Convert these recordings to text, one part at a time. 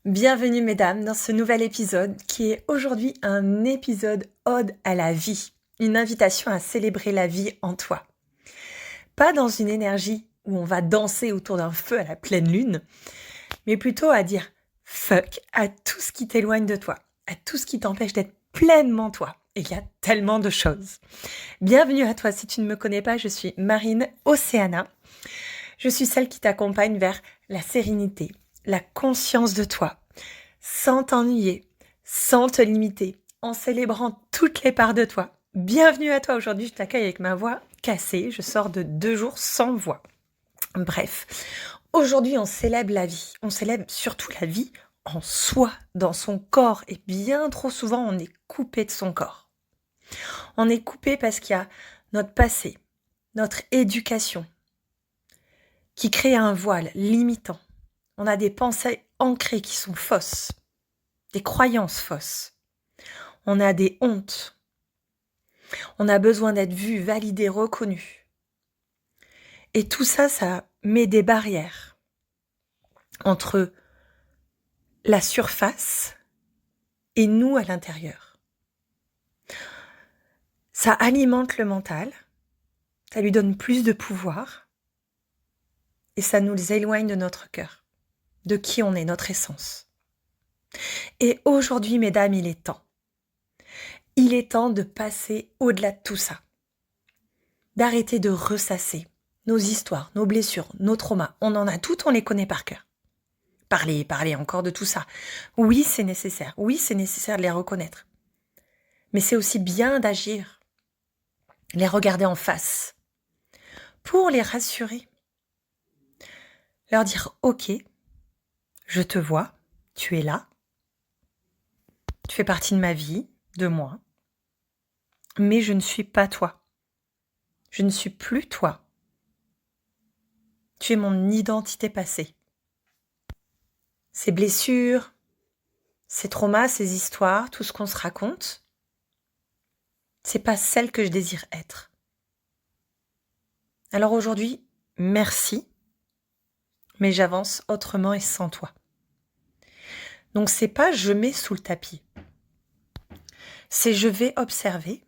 Bienvenue mesdames dans ce nouvel épisode qui est aujourd'hui un épisode ode à la vie, une invitation à célébrer la vie en toi. Pas dans une énergie où on va danser autour d'un feu à la pleine lune, mais plutôt à dire fuck à tout ce qui t'éloigne de toi, à tout ce qui t'empêche d'être pleinement toi. Et il y a tellement de choses. Bienvenue à toi, si tu ne me connais pas, je suis Marine Océana. Je suis celle qui t'accompagne vers la sérénité, la conscience de toi, sans t'ennuyer, sans te limiter, en célébrant toutes les parts de toi. Bienvenue à toi, aujourd'hui je t'accueille avec ma voix cassée, je sors de 2 jours sans voix. Bref, aujourd'hui on célèbre la vie, on célèbre surtout la vie en soi, dans son corps, et bien trop souvent on est coupé de son corps. On est coupé parce qu'il y a notre passé, notre éducation, qui crée un voile limitant. On a des pensées ancrées qui sont fausses, des croyances fausses. On a des hontes. On a besoin d'être vu, validé, reconnu. Et tout ça, ça met des barrières entre la surface et nous à l'intérieur. Ça alimente le mental, ça lui donne plus de pouvoir et ça nous éloigne de notre cœur, de qui on est, notre essence. Et aujourd'hui, mesdames, il est temps. Il est temps de passer au-delà de tout ça, d'arrêter de ressasser nos histoires, nos blessures, nos traumas. On en a toutes, on les connaît par cœur. Parler encore de tout ça. Oui, c'est nécessaire. Oui, c'est nécessaire de les reconnaître. Mais c'est aussi bien d'agir, les regarder en face, pour les rassurer. Leur dire, ok, je te vois, tu es là, tu fais partie de ma vie, de moi, mais je ne suis pas toi. Je ne suis plus toi. Tu es mon identité passée. Ces blessures, ces traumas, ces histoires, tout ce qu'on se raconte, c'est pas celle que je désire être. Alors aujourd'hui, merci, mais j'avance autrement et sans toi. Donc c'est pas je mets sous le tapis. C'est je vais observer,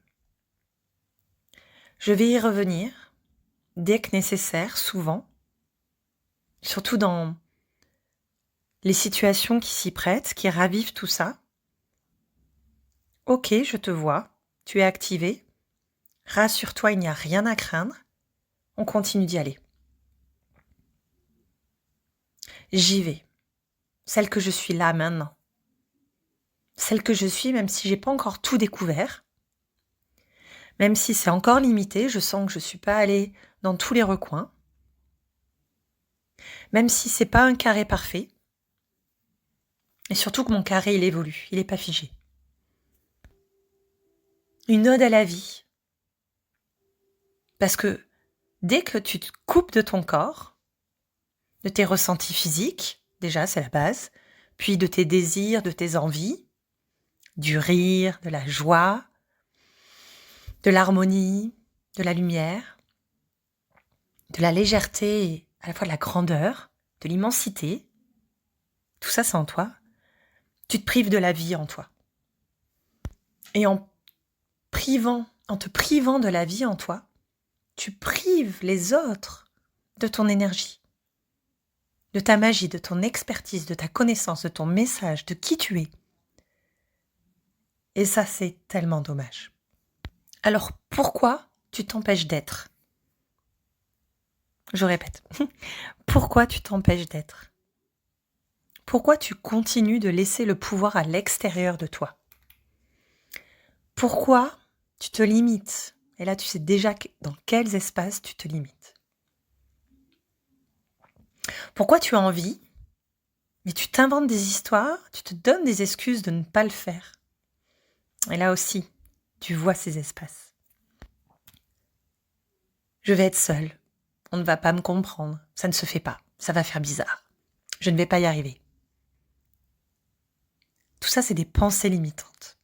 je vais y revenir dès que nécessaire, souvent, surtout dans les situations qui s'y prêtent, qui ravivent tout ça. Ok, je te vois, tu es activé, rassure-toi, il n'y a rien à craindre, on continue d'y aller. J'y vais, celle que je suis là maintenant. Celle que je suis, même si j'ai pas encore tout découvert, même si c'est encore limité, je sens que je suis pas allée dans tous les recoins, même si c'est pas un carré parfait, et surtout que mon carré il évolue, il est pas figé. Une ode à la vie, parce que dès que tu te coupes de ton corps, de tes ressentis physiques, déjà c'est la base, puis de tes désirs, de tes envies, du rire, de la joie, de l'harmonie, de la lumière, de la légèreté et à la fois de la grandeur, de l'immensité, tout ça c'est en toi, tu te prives de la vie en toi. Et en te privant de la vie en toi, tu prives les autres de ton énergie, de ta magie, de ton expertise, de ta connaissance, de ton message, de qui tu es. Et ça, c'est tellement dommage. Alors pourquoi tu t'empêches d'être ? Je répète, pourquoi tu t'empêches d'être ? Pourquoi tu continues de laisser le pouvoir à l'extérieur de toi ? Pourquoi tu te limites ? Et là, tu sais déjà dans quels espaces tu te limites. Pourquoi tu as envie, mais tu t'inventes des histoires, tu te donnes des excuses de ne pas le faire. Et là aussi, tu vois ces espaces. Je vais être seule. On ne va pas me comprendre. Ça ne se fait pas. Ça va faire bizarre. Je ne vais pas y arriver. Tout ça, c'est des pensées limitantes.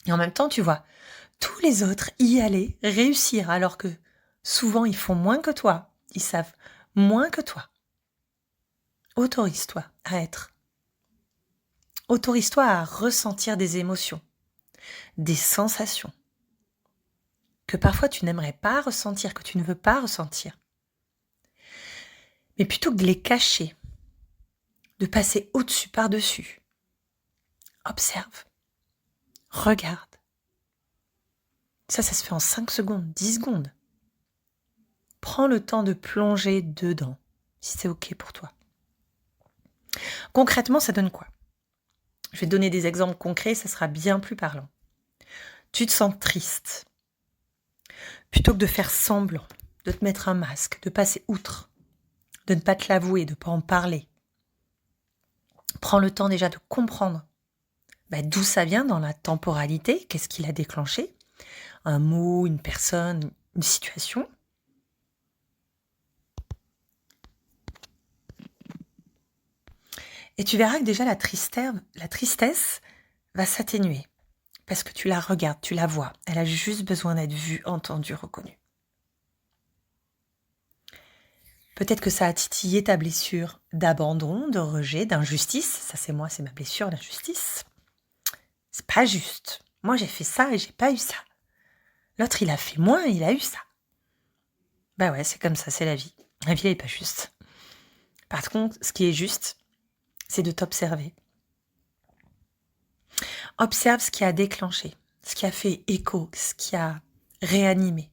Et en même temps, tu vois, tous les autres y aller, réussir, alors que souvent, ils font moins que toi. Ils savent moins que toi. Autorise-toi à être. Autorise-toi à ressentir des émotions, des sensations que parfois tu n'aimerais pas ressentir, que tu ne veux pas ressentir. Mais plutôt que de les cacher, de passer au-dessus, par-dessus, observe, regarde. Ça se fait en 5 secondes, 10 secondes. Prends le temps de plonger dedans, si c'est OK pour toi. Concrètement, ça donne quoi? Je vais te donner des exemples concrets, ça sera bien plus parlant. Tu te sens triste. Plutôt que de faire semblant, de te mettre un masque, de passer outre, de ne pas te l'avouer, de ne pas en parler. Prends le temps déjà de comprendre d'où ça vient dans la temporalité, qu'est-ce qui l'a déclenché, un mot, une personne, une situation. Et tu verras que déjà la tristesse va s'atténuer parce que tu la regardes, tu la vois. Elle a juste besoin d'être vue, entendue, reconnue. Peut-être que ça a titillé ta blessure d'abandon, de rejet, d'injustice. Ça, c'est moi, c'est ma blessure d'injustice. C'est pas juste. Moi, j'ai fait ça et j'ai pas eu ça. L'autre, il a fait moins et il a eu ça. Bah ouais, c'est comme ça, c'est la vie. La vie, elle est pas juste. Par contre, ce qui est juste, c'est de t'observer. Observe ce qui a déclenché, ce qui a fait écho, ce qui a réanimé.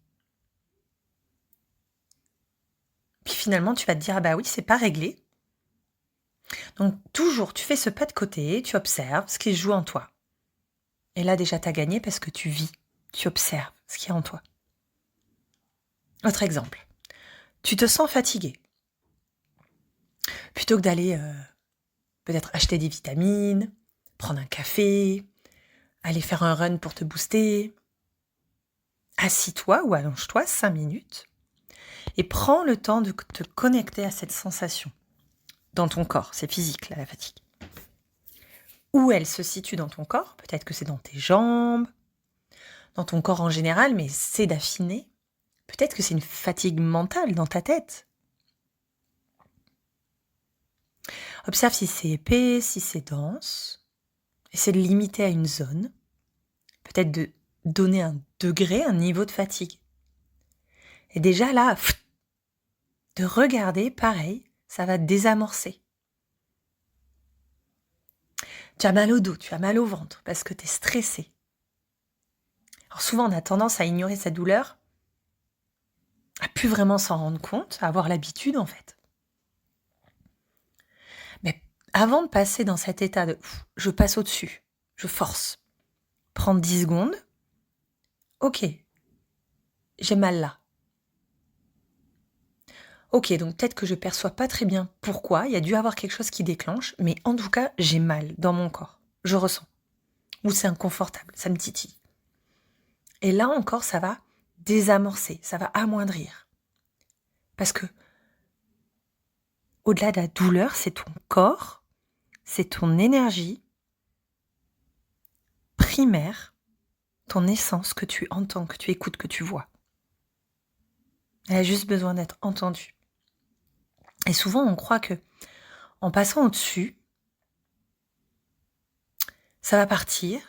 Puis finalement, tu vas te dire, ah bah oui, c'est pas réglé. Donc toujours, tu fais ce pas de côté, tu observes ce qui se joue en toi. Et là déjà, tu as gagné parce que tu vis, tu observes ce qui est en toi. Autre exemple, tu te sens fatigué. Plutôt que d'aller peut-être acheter des vitamines, prendre un café, aller faire un run pour te booster, assis-toi ou allonge-toi 5 minutes et prends le temps de te connecter à cette sensation dans ton corps. C'est physique, là, la fatigue. Où elle se situe dans ton corps, peut-être que c'est dans tes jambes, dans ton corps en général, mais c'est d'affiner. Peut-être que c'est une fatigue mentale dans ta tête. Observe si c'est épais, si c'est dense. Essaie de limiter à une zone. Peut-être de donner un degré, un niveau de fatigue. Et déjà là, de regarder, pareil, ça va te désamorcer. Tu as mal au dos, tu as mal au ventre parce que tu es stressé. Alors souvent, on a tendance à ignorer cette douleur, à plus vraiment s'en rendre compte, à avoir l'habitude en fait. Mais avant de passer dans cet état de je passe au-dessus, je force, prendre 10 secondes, ok, j'ai mal là. Ok, donc peut-être que je perçois pas très bien pourquoi, il y a dû avoir quelque chose qui déclenche, mais en tout cas, j'ai mal dans mon corps, je ressens. Ou c'est inconfortable, ça me titille. Et là encore, ça va désamorcer, ça va amoindrir. Parce que au-delà de la douleur, c'est ton corps, c'est ton énergie primaire, ton essence que tu entends, que tu écoutes, que tu vois. Elle a juste besoin d'être entendue. Et souvent, on croit que en passant au-dessus, ça va partir.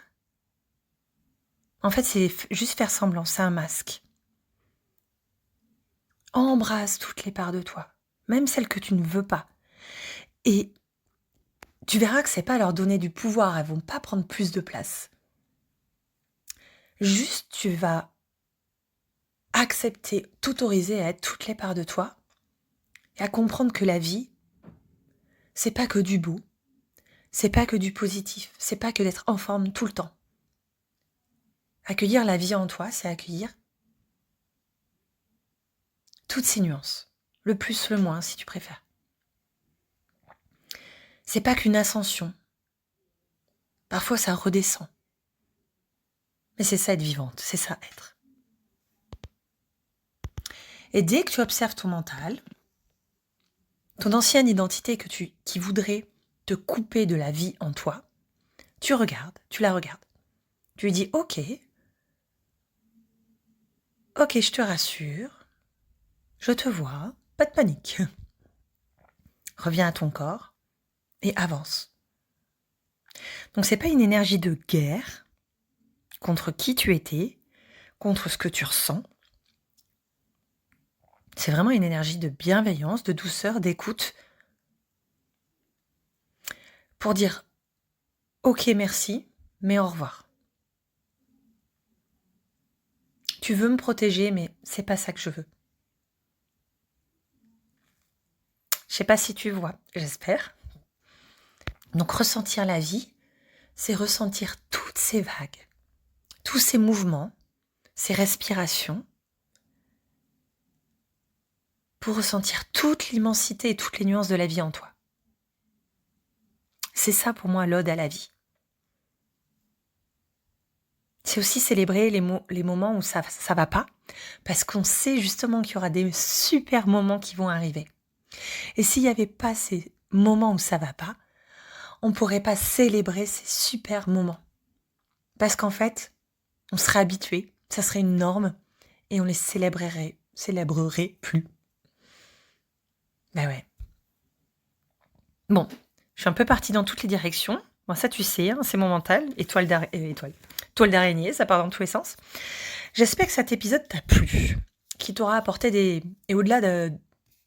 En fait, c'est juste faire semblant, c'est un masque. Embrasse toutes les parts de toi, même celles que tu ne veux pas. Et tu verras que c'est pas leur donner du pouvoir, elles vont pas prendre plus de place. Juste, tu vas accepter, t'autoriser à être toutes les parts de toi et à comprendre que la vie, c'est pas que du beau, c'est pas que du positif, c'est pas que d'être en forme tout le temps. Accueillir la vie en toi, c'est accueillir toutes ces nuances, le plus, le moins, si tu préfères. C'est pas qu'une ascension. Parfois, ça redescend. Mais c'est ça être vivante, c'est ça être. Et dès que tu observes ton mental, ton ancienne identité qui voudrait te couper de la vie en toi, tu la regardes. Tu lui dis ok, je te rassure, je te vois, pas de panique. Reviens à ton corps et avance. Donc c'est pas une énergie de guerre contre qui tu étais, contre ce que tu ressens. C'est vraiment une énergie de bienveillance, de douceur, d'écoute pour dire ok merci, mais au revoir. Tu veux me protéger, mais c'est pas ça que je veux. Je sais pas si tu vois, j'espère. Donc ressentir la vie, c'est ressentir toutes ces vagues, tous ces mouvements, ces respirations, pour ressentir toute l'immensité et toutes les nuances de la vie en toi. C'est ça pour moi l'ode à la vie. C'est aussi célébrer les moments où ça va pas, parce qu'on sait justement qu'il y aura des super moments qui vont arriver. Et s'il n'y avait pas ces moments où ça va pas, on ne pourrait pas célébrer ces super moments. Parce qu'en fait, on serait habitué, ça serait une norme, et on les célébrerait plus. Ben ouais. Bon, je suis un peu partie dans toutes les directions. Bon, ça tu sais, hein, c'est mon mental, toile d'araignée, ça part dans tous les sens. J'espère que cet épisode t'a plu, qui t'aura apporté et au-delà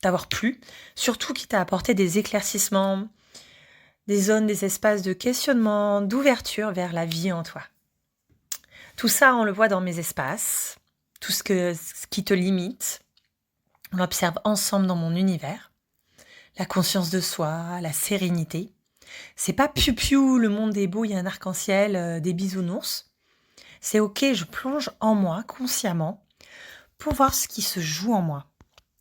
d'avoir plu, surtout qui t'a apporté des éclaircissements, des zones, des espaces de questionnement, d'ouverture vers la vie en toi. Tout ça, on le voit dans mes espaces, tout ce qui te limite, on l'observe ensemble dans mon univers. La conscience de soi, la sérénité. C'est pas piou-piou, le monde est beau, il y a un arc-en-ciel, des bisounours. C'est ok, je plonge en moi consciemment pour voir ce qui se joue en moi.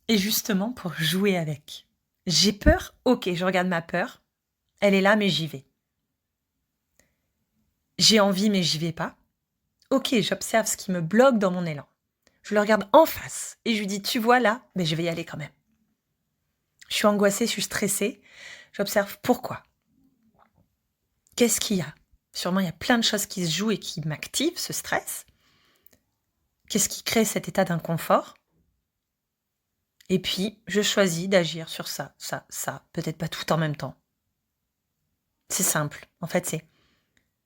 Et justement pour jouer avec. J'ai peur, ok, je regarde ma peur. Elle est là, mais j'y vais. J'ai envie, mais j'y vais pas. Ok, j'observe ce qui me bloque dans mon élan. Je le regarde en face et je lui dis, tu vois là, mais je vais y aller quand même. Je suis angoissée, je suis stressée. J'observe pourquoi. Qu'est-ce qu'il y a ? Sûrement, il y a plein de choses qui se jouent et qui m'activent ce stress. Qu'est-ce qui crée cet état d'inconfort ? Et puis, je choisis d'agir sur ça, peut-être pas tout en même temps. C'est simple. En fait,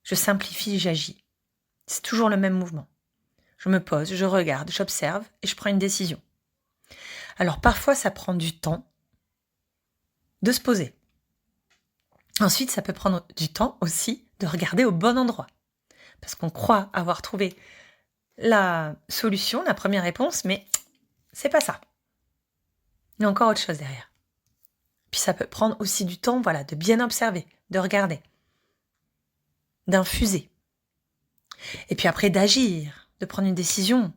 je simplifie, j'agis. C'est toujours le même mouvement. Je me pose, je regarde, j'observe et je prends une décision. Alors, parfois, ça prend du temps de se poser. Ensuite, ça peut prendre du temps aussi de regarder au bon endroit. Parce qu'on croit avoir trouvé la solution, la première réponse, mais c'est pas ça. Il y a encore autre chose derrière. Puis ça peut prendre aussi du temps, voilà, de bien observer, de regarder, d'infuser. Et puis après d'agir, de prendre une décision.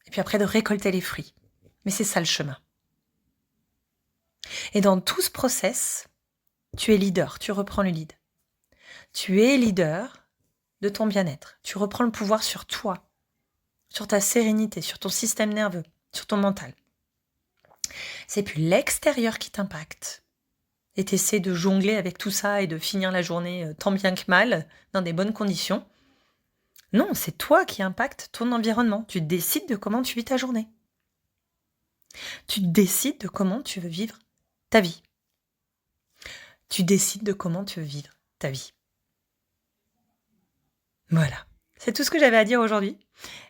Et puis après de récolter les fruits. Mais c'est ça le chemin. Et dans tout ce process, tu es leader, tu reprends le lead. Tu es leader de ton bien-être. Tu reprends le pouvoir sur toi, sur ta sérénité, sur ton système nerveux, sur ton mental. C'est plus l'extérieur qui t'impacte. Et tu essaies de jongler avec tout ça et de finir la journée tant bien que mal, dans des bonnes conditions. Non, c'est toi qui impactes ton environnement. Tu décides de comment tu vis ta journée. Tu décides de comment tu veux vivre ta vie. Tu décides de comment tu veux vivre ta vie. Voilà, c'est tout ce que j'avais à dire aujourd'hui.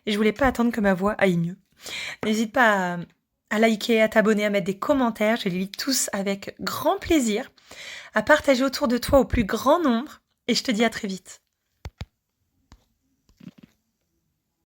Et je voulais pas attendre que ma voix aille mieux. N'hésite pas à liker, à t'abonner, à mettre des commentaires. Je les lis tous avec grand plaisir. À partager autour de toi au plus grand nombre. Et je te dis à très vite.